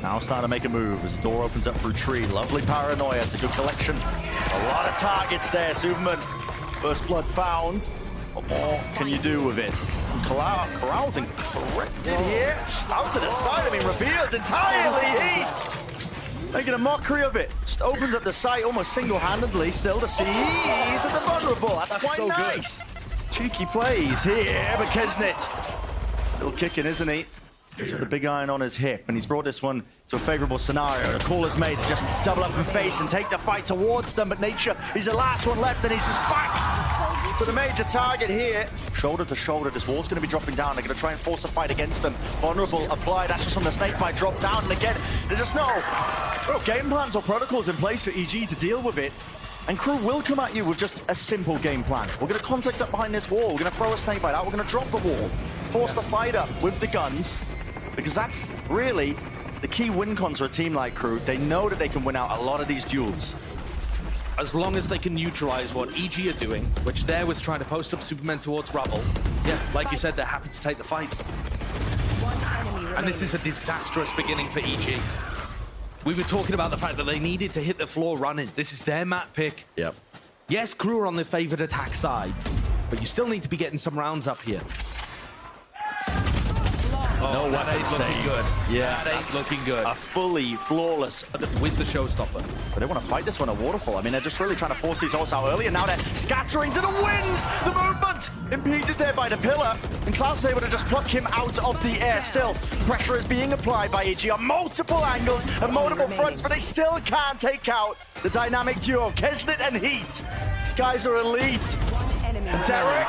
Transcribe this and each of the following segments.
Now starting to make a move as the door opens up through tree. Lovely paranoia. It's a good collection. A lot of targets there, Superman. First blood found. What more can you do with it? Corralled and corrected here. Out to the side, I mean, revealed entirely. Heat! Making a mockery of it. Just opens up the site almost single-handedly. Still to seize with the vulnerable. That's quite so nice. Good. Cheeky plays here, but Kesnit still kicking, isn't he? He's with a big iron on his hip, and he's brought this one to a favorable scenario. The call is made to just double up and face and take the fight towards them, but Nature, he's the last one left, and he's just back to the major target here. Shoulder to shoulder, this wall's going to be dropping down. They're going to try and force a fight against them. Vulnerable applied, that's just from the snake bite, drop down, and again, there's just no game plans or protocols in place for EG to deal with it. And Crew will come at you with just a simple game plan. We're going to contact up behind this wall, we're going to throw a snake bite out, we're going to drop the wall, force the fight up with the guns, because that's really the key win cons for a team like Crew. They know that they can win out a lot of these duels. As long as they can neutralize what EG are doing, which there was trying to post up Superman towards Rubble. Yeah, like you said, they're happy to take the fights. And this is a disastrous beginning for EG. We were talking about the fact that they needed to hit the floor running. This is their map pick. Yep. Yes, Crew are on the favored attack side, but you still need to be getting some rounds up here. No, that ain't looking good. Yeah, that ain't looking good. A fully flawless with the showstopper. But they want to fight this one at Waterfall. I mean, they're just really trying to force these ults out early, and now they're scattering to the winds. The movement impeded there by the pillar, and Cloud's able to just pluck him out of the air. Still, pressure is being applied by EG on multiple angles and multiple fronts, but they still can't take out the dynamic duo, Kesnit and Heat. These guys are elite. And Derek,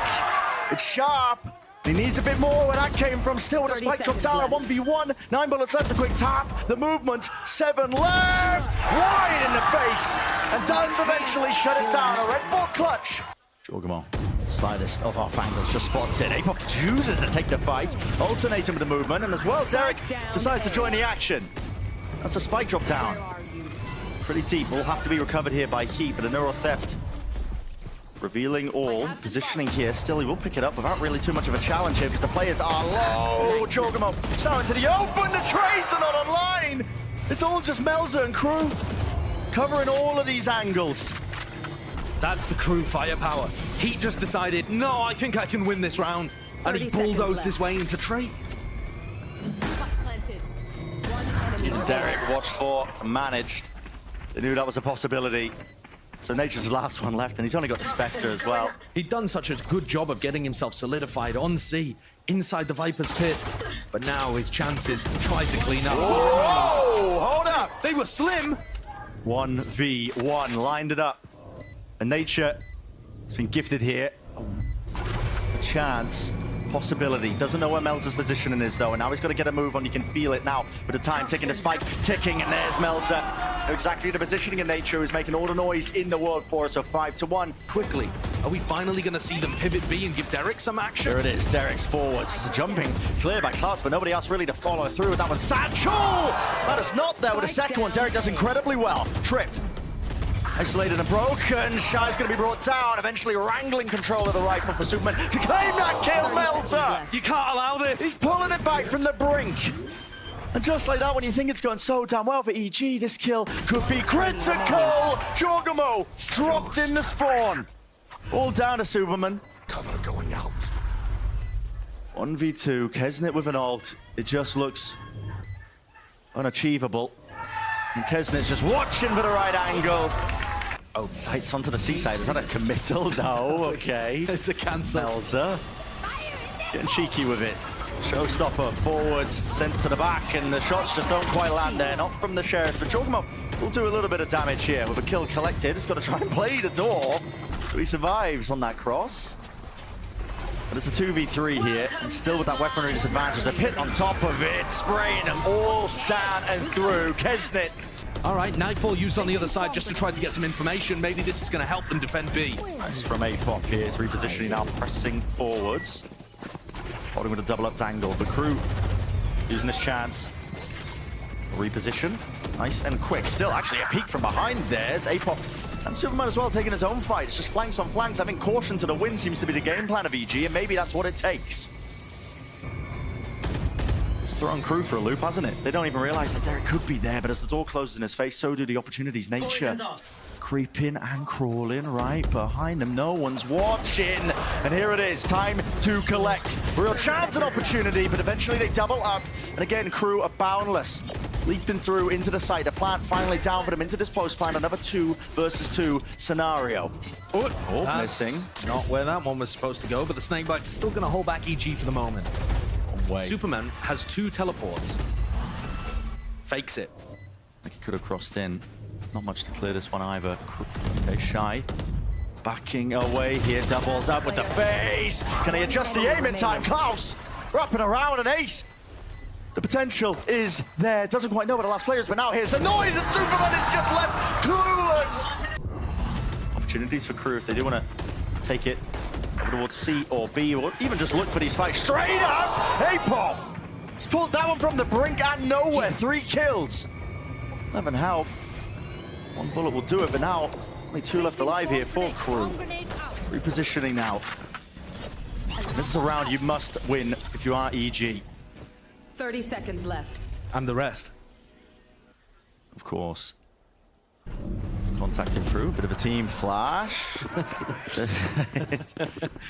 it's sharp. He needs a bit more where that came from. Still with a spike drop down, a 1v1. 9 bullets left, a quick tap. The movement, 7 left. Wide in the face. And does eventually shut it down. A red ball clutch. Jorgamo, slightest of off angles, just spots it. Apop chooses to take the fight, alternating with the movement. And as well, Derek decides to join the action. That's a spike drop down. Pretty deep, will have to be recovered here by Heat, but a neural theft. Revealing all, positioning here. Still, he will pick it up without really too much of a challenge here because the players are low. Jorgamo, so into the open. The trades are not online. It's all just Melza and Crew covering all of these angles. That's the Crew firepower. He just decided, no, I think I can win this round. And he bulldozed his way into Trey. Derek watched for, managed. They knew that was a possibility. So Nature's the last one left, and he's only got the Spectre as well. He'd done such a good job of getting himself solidified on C, inside the Viper's pit. But now his chances to try to clean up. Whoa, hold up. They were slim. 1v1, lined it up. And Nature has been gifted here. A chance, possibility. Doesn't know where Melza's positioning is, though. And now he's got to get a move on. You can feel it now with the time ticking, the spike ticking, and there's Melza. Exactly the positioning in Nature is making all the noise in the world for us, so 5-1. Quickly, are we finally going to see them pivot B and give Derek some action? There it is, Derek's forwards. It's a jumping clear by Klaus, but nobody else really to follow through with that one. Satchel! That is not there with the second one. Derek does incredibly well. Tripped. Isolated and broken. Shy's going to be brought down, eventually wrangling control of the rifle for Superman to claim that kill. Melza! You can't allow this! He's pulling it back from the brink. And just like that, when you think it's going so damn well for EG, this kill could be critical. Jorgamo dropped in the spawn. All down to Superman. Cover going out. 1v2, Kesnit with an ult. It just looks unachievable. And Kesnit's just watching for the right angle. Oh, sights onto the seaside. Is that a committal? No, okay. It's a cancel. Melza getting cheeky with it. Showstopper forwards, sent to the back, and the shots just don't quite land there. Not from the Sheriff, but Jorgamo will do a little bit of damage here with a kill collected. He's got to try and play the door, so he survives on that cross. But it's a 2v3 here, and still with that weaponry disadvantage. The pit on top of it, spraying them all down and through. Kesnit. All right, Nightfall used on the other side just to try to get some information. Maybe this is going to help them defend B. Nice from Apop here. It's repositioning now, pressing forwards. Holding with a double-up angle. The Crew using this chance. Reposition. Nice and quick. Still, actually, a peek from behind. There's Apop and Superman as well taking his own fight. It's just flanks on flanks. I think caution to the win seems to be the game plan of EG, and maybe that's what it takes. thrown Crew for a loop, hasn't it? They don't even realize that Derek could be there, but as the door closes in his face, so do the opportunities. Nature creeping and crawling right behind them. No one's watching. And here it is, time to collect. Real chance and opportunity, but eventually they double up. And again, Crew are boundless. Leaping through into the site. A plant finally down for them into this post plant. Another 2 versus 2 scenario. Oh, missing. Not where that one was supposed to go, but the snake bites are still going to hold back EG for the moment. Superman has 2 teleports. Fakes it. I think he could have crossed in. Not much to clear this one either. Okay, Shy. Backing away here, doubles up with the face. Can he adjust the aim in time? Klaus wrapping around an ace. The potential is there. Doesn't quite know what the last player is, but now here's the noise and Superman is just left clueless. Opportunities for Crew if they do want to take it over towards C or B, or even just look for these fights. Straight up, Apoff! He's pulled that one from the brink and nowhere. 3 kills. 11 health. 1 bullet will do it, but now only 2 left alive here for Crew. Repositioning now. This is a round you must win if you are EG. 30 seconds left. And the rest. Of course. Contacting through, bit of a team flash.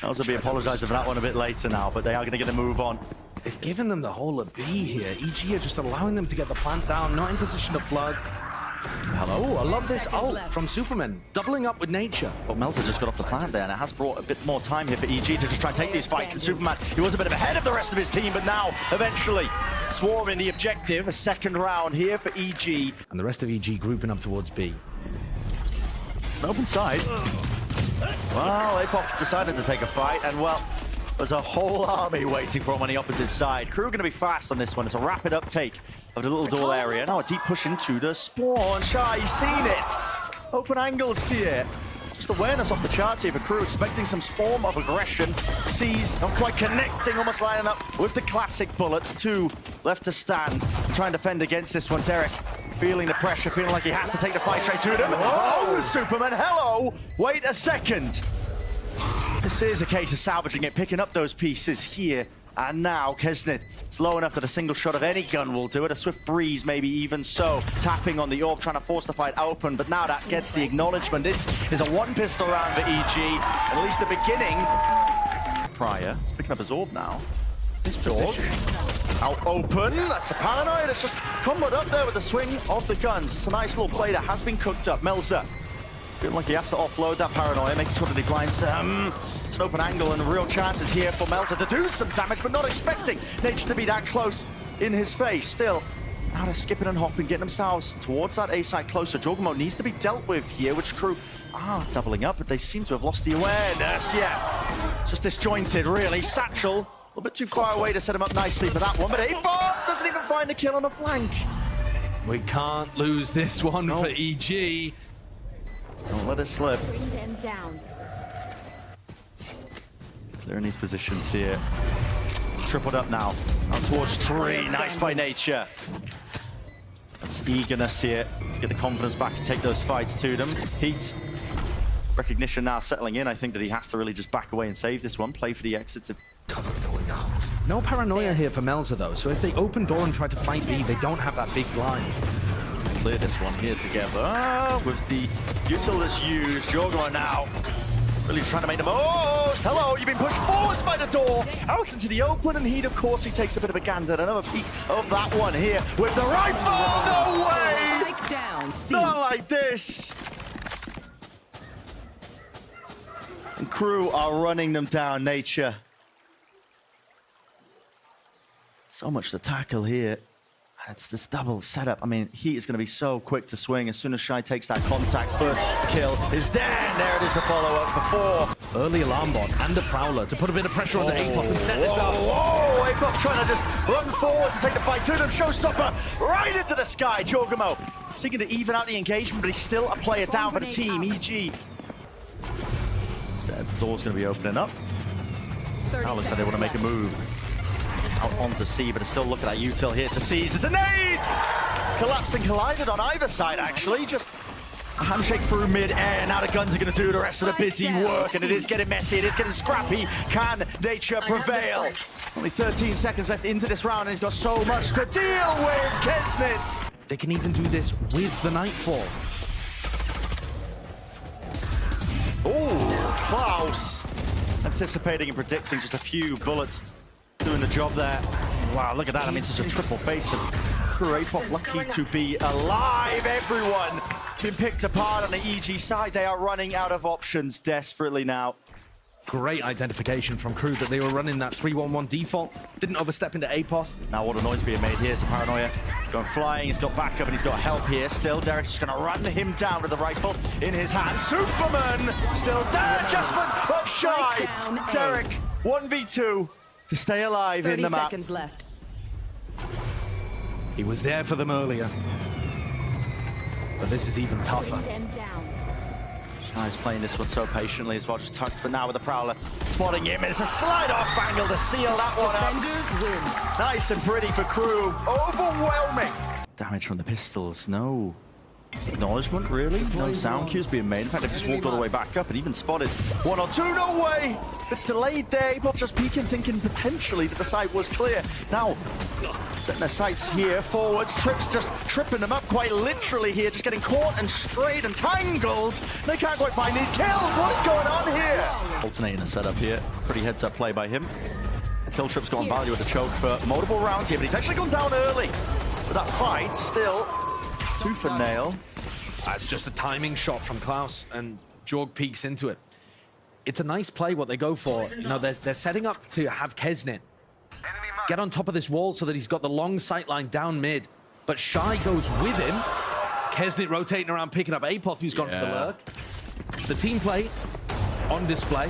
I'll also be apologizing for that one a bit later now, but they are going to get a move on. They've given them the whole of B here. EG are just allowing them to get the plant down, not in position to flood. Hello, I love this ult from Superman, doubling up with Nature. But Melzer just got off the plant there, and it has brought a bit more time here for EG to just try and take these fights. And Superman, he was a bit of ahead of the rest of his team, but now, eventually, swarming the objective. A second round here for EG. And the rest of EG grouping up towards B. It's an open side. Well, Apoff decided to take a fight, and well, there's a whole army waiting for him on the opposite side. Crew are going to be fast on this one. It's a rapid uptake of the little door area. Now a deep push into the spawn. Shy, he's seen it. Open angles here. Just awareness off the charts here for Crew, expecting some form of aggression. Sees, not quite connecting, almost lining up with the classic bullets. 2 left to stand. Try and defend against this one. Derek feeling the pressure, feeling like he has to take the fight straight to them. Oh, Superman, hello. Wait a second. This is a case of salvaging it, picking up those pieces here and now. Kesnit is low enough that a single shot of any gun will do it. A swift breeze, maybe even so. Tapping on the orb, trying to force the fight open, but now that gets the acknowledgement. This is a 1-pistol round for EG, at least the beginning. Pryor is picking up his orb now. This dog out open. That's a paranoia that's just comboed up there with the swing of the guns. It's a nice little play that has been cooked up. Melzer feeling like he has to offload that paranoia, making sure that he blinds them. It's an open angle and real chances here for Melzer to do some damage, but not expecting Nature to be that close in his face. Still, now they're skipping and hopping, getting themselves towards that A side closer. Jorgamo needs to be dealt with here, which Crew are doubling up, but they seem to have lost the awareness. Yeah, just disjointed, really. Satchel, a little bit too far away to set him up nicely for that one, but Apoff doesn't even find the kill on the flank. We can't lose this one for EG. Don't let it slip. Bring them down. They're in these positions here. Tripled up now. Out towards Tree. Nice by Nature. That's eagerness here to get the confidence back and take those fights to them. Heat. Recognition now settling in. I think that he has to really just back away and save this one. Play for the exits if cover going out. No paranoia here for Melzer though, so if they open door and try to fight B, they don't have that big blind. Clear this one here together with the util that's used. Jorgamo now really trying to make the most. Hello, you've been pushed forwards by the door, out into the open, and Heat, of course, he takes a bit of a gander. Another peek of that one here with the rifle. No way! Down, not like this. And Crew are running them down. Nature. So much to tackle here. It's this double setup. I mean, Heat is going to be so quick to swing. As soon as Shy takes that contact, first kill is there. And there it is, the follow-up for 4. Early alarm bot and a Prowler to put a bit of pressure on the Apoff and set this up. Whoa, Apoff trying to just run forward to take the fight to them. Showstopper right into the sky. Jorgamo seeking to even out the engagement, but he's still a player down for the team. EG. Said the door's going to be opening up. Prowler said they want to make a move. Out onto C, but it's still looking at util here to seize. It's a nade! Collapsing collided on either side, actually. Just a handshake through mid-air. Now the guns are going to do the rest of the busy work, and it is getting messy. It is getting scrappy. Can Nature prevail. Only 13 seconds left into this round, and he's got so much to deal with. Kesnit. They can even do this with the Nightfall. Oh, Klaus. Anticipating and predicting just a few bullets doing the job there. Wow, look at that. I mean, such a triple face of KRU. Lucky to be alive, everyone. Been picked apart on the EG side. They are running out of options desperately now. Great identification from KRU that they were running that 3-1-1 default. Didn't overstep into APOF. Now what a noise being made here to Paranoia. Going flying, he's got backup and he's got help here. Still, Derek's just gonna run him down with the rifle in his hand. Superman still there. Adjustment of Shy. Derek, 1v2 to stay alive in the map. 30 seconds left. He was there for them earlier. But this is even tougher. Them down. Shy's playing this one so patiently as well, just tucked, but now with the Prowler spotting him. It's a slide-off angle to seal that one up. Defenders win. Nice and pretty for KRU. Overwhelming. Damage from the pistols. No acknowledgement, really. No sound cues being made. In fact, they've just walked all the way back up and even spotted one or two. No way! Bit delayed there. Both just peeking, thinking potentially that the site was clear. Now, setting their sights here forwards. Trips just tripping them up quite literally here. Just getting caught and strayed and tangled. They can't quite find these kills. What is going on here? Alternating a setup here. Pretty heads-up play by him. Kill Trip's got on value with the choke for multiple rounds here, but he's actually gone down early. But that fight, still, 2 for Nail. That's just a timing shot from Klaus, and Jorg peeks into it. It's a nice play what they go for. You know, they're setting up to have Kesnit get on top of this wall so that he's got the long sight line down mid. But Shy goes with him. Kesnit rotating around, picking up APOF, who's gone for the lurk. The team play on display.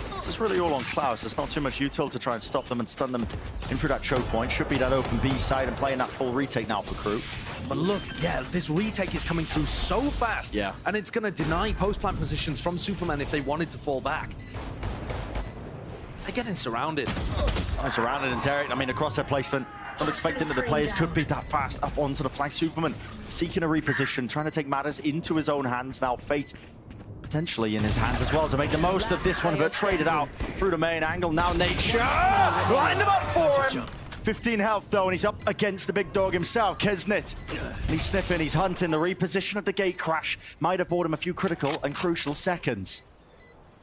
This is really all on Klaus. There's not too much util to try and stop them and stun them in through that choke point. Should be that open B side and playing that full retake now for KRU. But look, yeah, this retake is coming through so fast. Yeah. And it's going to deny post-plant positions from Superman if they wanted to fall back. They're getting surrounded. Surrounded and Derek, I mean, across their placement. Not expecting that the players could be that fast up onto the flank. Superman seeking a reposition, trying to take matters into his own hands. Now Fate potentially in his hands as well to make the most of this one, but traded out through the main angle. Now Nature lined him up for him. 15 health though, and he's up against the big dog himself, Kesnit. He's sniffing, he's hunting. The reposition of the gate crash might have bought him a few critical and crucial seconds.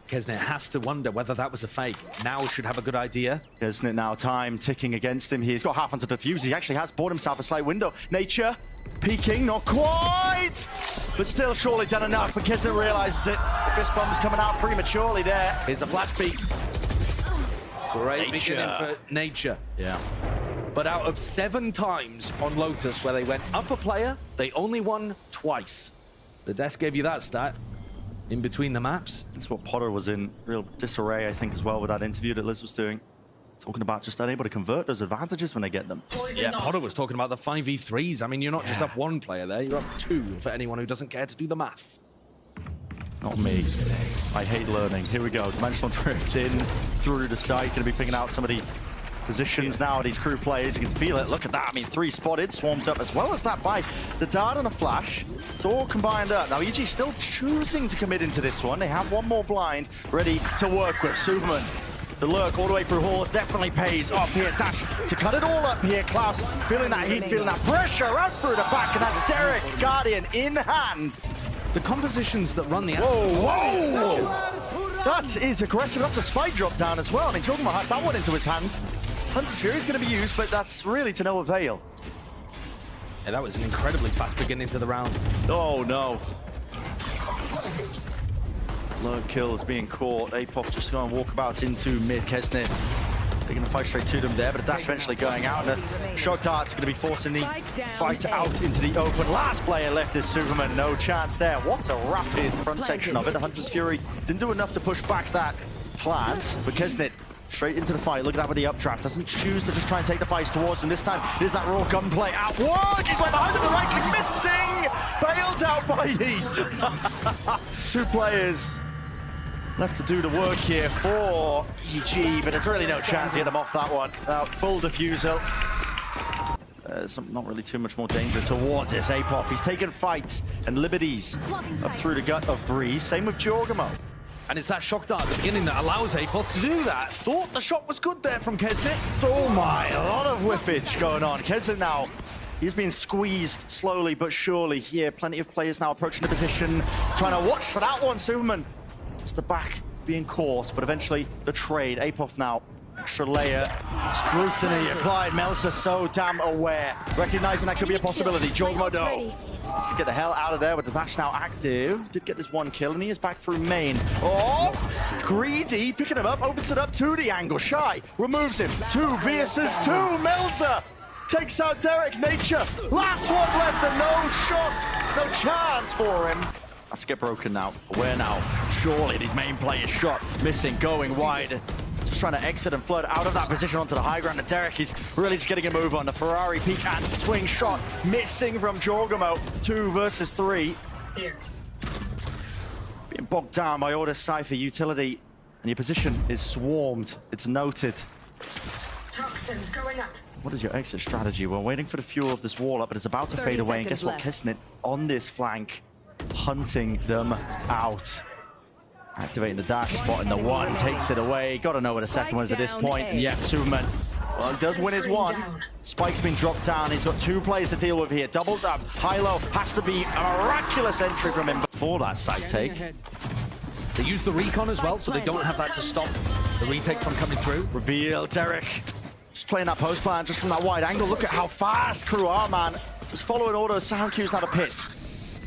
Kesnit has to wonder whether that was a fake. Now should have a good idea. Kesnit now, time ticking against him. He's got half onto defuse. He actually has bought himself a slight window. Nature peeking, not quite, but still surely done enough. And Kesnit realizes it. The fist bump's coming out prematurely there. Here's a flash peek. Great Nature. beginning for Nature. Yeah. But out of 7 times on Lotus where they went up a player, they only won twice. The desk gave you that stat in between the maps. That's what Potter was in real disarray, I think, as well, with that interview that Liz was doing. Talking about just unable to convert those advantages when they get them. Yeah, Potter was talking about the 5v3s. I mean, you're not just up 1 player there, you're up 2 for anyone who doesn't care to do the math. Not me. I hate learning. Here we go. Dimensional drift in through the site. Going to be picking out some of the positions now. These KRU players, you can feel it. Look at that. I mean, 3 spotted, swarmed up as well as that by the dart and a flash. It's all combined up. Now, EG still choosing to commit into this one. They have one more blind ready to work with. Superman. The lurk all the way through halls definitely pays off here. Dash to cut it all up here. Klaus feeling that heat, feeling that pressure out through the back. And that's Derek, Guardian in hand. The compositions that run the... Whoa! That is aggressive. That's a spike drop down as well. I mean, Jogma had that one into his hands. Hunter's Fury is going to be used, but that's really to no avail. Yeah, that was an incredibly fast beginning to the round. Oh, no. Lurk kill is being caught. APOF just going walkabouts into mid. Kesnit taking the fight straight to them there, but a dash eventually going out. And the shock dart's going to be forcing the fight out into the open. Last player left is Superman. No chance there. What a rapid front section of it. The Hunter's Fury didn't do enough to push back that plant, but Kesnit straight into the fight. Look at that with the updraft. Doesn't choose to just try and take the fights towards him. This time, there's that raw gunplay at work. He's right behind him, the right click missing. Bailed out by Heat. 2 players left to do the work here for EG, but there's really no chance to get them off that one. Full defusal. Not really too much more danger towards this. APOF, he's taken fights and liberties up through the gut of Breeze. Same with Jorgamo. And it's that shock dart at the beginning that allows Apoth to do that. Thought the shot was good there from Kesnet. Oh my, a lot of whiffage going on. Kesnet now, he's being squeezed slowly but surely here. Plenty of players now approaching the position, trying to watch for that one. Superman, it's the back being caught, but eventually the trade. Apoth now, extra layer, scrutiny applied. Melsa so damn aware, recognizing that could be a possibility. Jorgmo needs to get the hell out of there with the Vash now active. Did get this one kill, and he is back through main. Oh, Greedy picking him up, opens it up to the angle. Shy removes him. 2 versus 2. Melsa takes out Derek. Nature, last one left, and no shot, no chance for him. That's to get broken now. Aware now, surely his main player's shot missing, going wide. Just trying to exit and flood out of that position onto the high ground. And Derek is really just getting a move on. The Ferrari peak and swing shot missing from Jorgmo. 2 versus 3. Being bogged down by Order Cypher utility. And your position is swarmed. It's noted. Toxins going up. What is your exit strategy? We're waiting for the fuel of this wall up, but it's about to fade away. And guess what? Kesnet on this flank, hunting them out. Activating the dash, spotting the one, takes it away. Got to know where the second one is at this point. And yeah, Superman, well, he does win his one. Spike's been dropped down. He's got 2 players to deal with here. Doubled up. High-low has to be a miraculous entry from him before that side take. They use the recon as well, so they don't have that to stop the retake from coming through. Reveal, Derek. Just playing that post plan just from that wide angle. Look at how fast KRU are, man. Just following all those sound cues now to pit.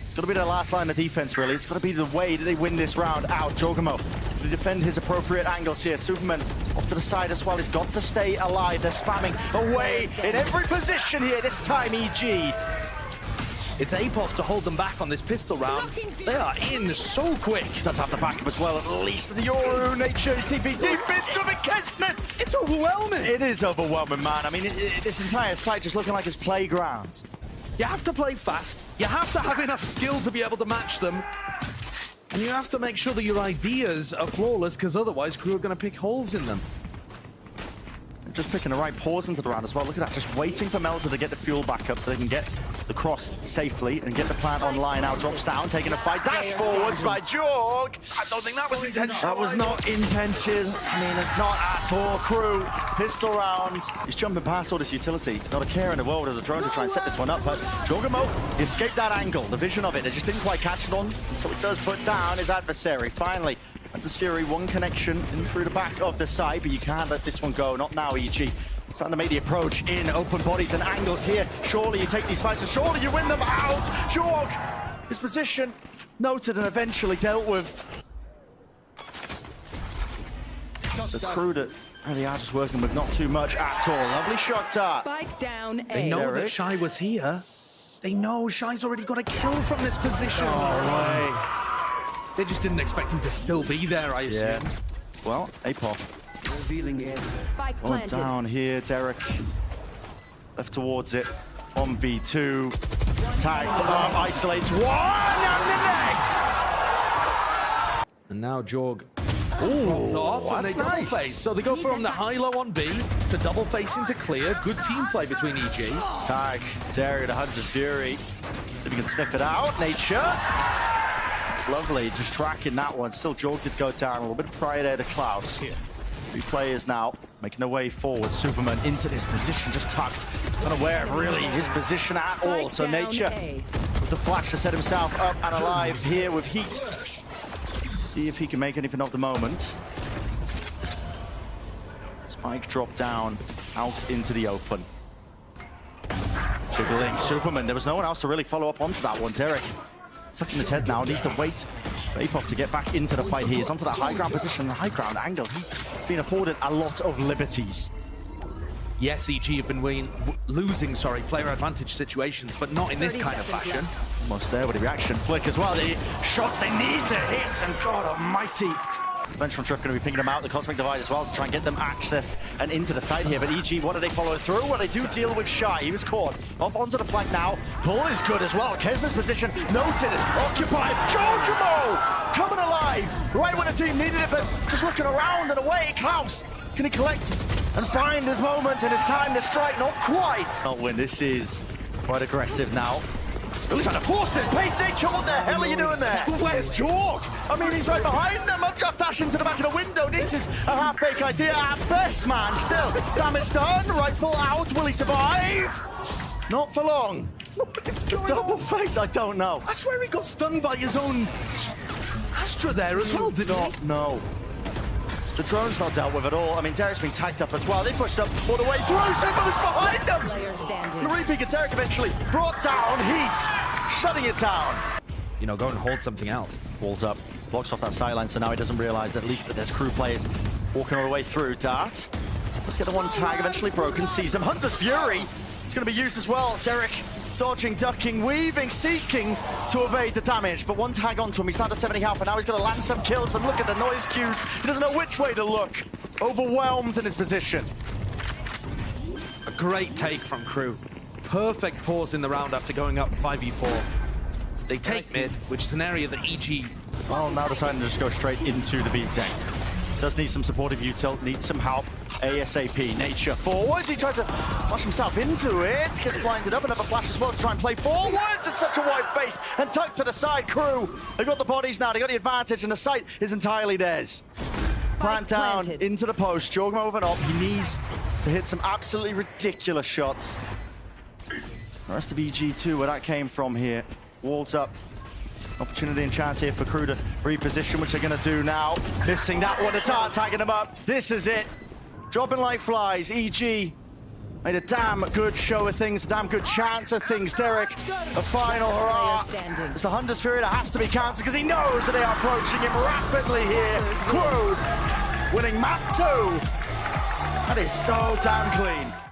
It's got to be their last line of defense, really. It's got to be the way that they win this round out. Jorgmo to defend his appropriate angles here. Superman off to the side as well. He's got to stay alive. They're spamming away in every position here. This time, EG. It's Apoth to hold them back on this pistol round. They are in so quick. Does have the backup as well, at least. The Yoru Nature is TP deep into the Kesnet. It's overwhelming. It is overwhelming, man. I mean, this entire site just looking like his playground. You have to play fast. You have to have enough skill to be able to match them. And you have to make sure that your ideas are flawless, because otherwise KRU are going to pick holes in them. Just picking the right pause into the round as well. Look at that, just waiting for Melza to get the fuel back up so they can get the cross safely and get the plant online. Now drops down, taking a fight, dash forwards by Jorg. I don't think that was intentional. That was not intention. I mean, it's not at all. KRU, pistol round. He's jumping past all this utility. Not a care in the world of the drone to try and set this one up, but Jorgmo, he escaped that angle, the vision of it. They just didn't quite catch it on, and so it does put down his adversary. Finally, Mantis Fury, one connection in through the back of the side, but you can't let this one go. Not now, EG. Starting to make the approach in open bodies and angles here. Surely you take these fights and surely you win them out. Jorg, his position noted and eventually dealt with. So KRU that really are just working with not too much at all. Lovely shot dart. Spike down A. They know that Shy was here. They know Shy's already got a kill from this position. Oh, way. They just didn't expect him to still be there, I assume. Yeah. Well, Apoth. Spike Going planted. down here, Derek. Left towards it. On V2. Tagged up, isolates one, and the next! And now Jorg. Ooh, off and they double face. So they go from the high-low on B to double face into clear. Good team play between EG. Tag, Derek to Hunter's Fury. See if he can sniff it out. Nature. It's lovely, just tracking that one. Still, Jorg did go down a little bit prior there to Klaus. 3 players now making their way forward. Superman into this position, just tucked. Unaware of really his position at all. So Nature with the flash to set himself up and alive here with heat. See if he can make anything of the moment. Spike dropped down, out into the open. Jiggling Superman. There was no one else to really follow up onto that one. Derek tucking his head now, needs to wait for Apoth to get back into the fight. He is onto that high ground position, the high ground angle. He's been afforded a lot of liberties. Yes, EG have been losing player advantage situations, but not in this kind of fashion. Almost there with the reaction flick as well. The shots they need to hit, and God almighty. Ventral Drift going to be picking them out, the Cosmic Divide as well, to try and get them access and into the side here. But EG, what do they follow through? Well, they do deal with Shy. He was caught. Off onto the flank now. Pull is good as well. Kesner's position noted, occupied. Jorgmo coming alive right when the team needed it, but just looking around and away. Klaus, can he collect and find his moment and his time to strike? Not quite. Not when this is quite aggressive now. Really trying to force this pace. Nature, what the hell are you doing there? Where's Jorg? I mean, he's right behind them. Updraft dash into the back of the window. This is a half-fake idea at best, man. Still, damage done. Rifle out. Will he survive? Not for long. What's going Double on? face, I don't know. I swear he got stung by his own Astra there as well, didn't he? No. The drone's not dealt with at all. I mean, Derek's been tagged up as well. They pushed up all the way through. Simba's behind them. Player standing. The repeat of Derek eventually brought down Heat, shutting it down. You know, go and hold something else. Walls up, blocks off that sideline, so now he doesn't realize at least that there's crew players walking all the way through. Dart, let's get the one tag eventually broken. Sees him. Hunter's Fury. It's going to be used as well. Derek dodging, ducking, weaving, seeking to evade the damage. But one tag onto him. He's down to 70 health, and now he's going to land some kills. And look at the noise cues. He doesn't know which way to look. Overwhelmed in his position. A great take from KRU. Perfect pause in the round after going up 5v4. They take mid, which is an area that EG... Well, now deciding to just go straight into the B exact. Does need some supportive util, needs some help. ASAP, Nature forwards. He tried to flush himself into it. Gets blinded up, another flash as well to try and play forwards. It's such a wide face and tucked to the side. KRU, they've got the bodies now. They got the advantage and the site is entirely theirs. Plant down planted. into the post. Jorg moving up. He needs to hit some absolutely ridiculous shots. The rest of EG2, where that came from here. Walls up. Opportunity and chance here for KRU to reposition, which they're going to do now. Missing that one. The Dart tagging them up. This is it. Dropping like flies. EG made a damn good show of things, a damn good chance of things. Derek, a final hurrah. It's the Hunter's Fury that has to be counted because he knows that they are approaching him rapidly here. KRU winning map 2. That is so damn clean.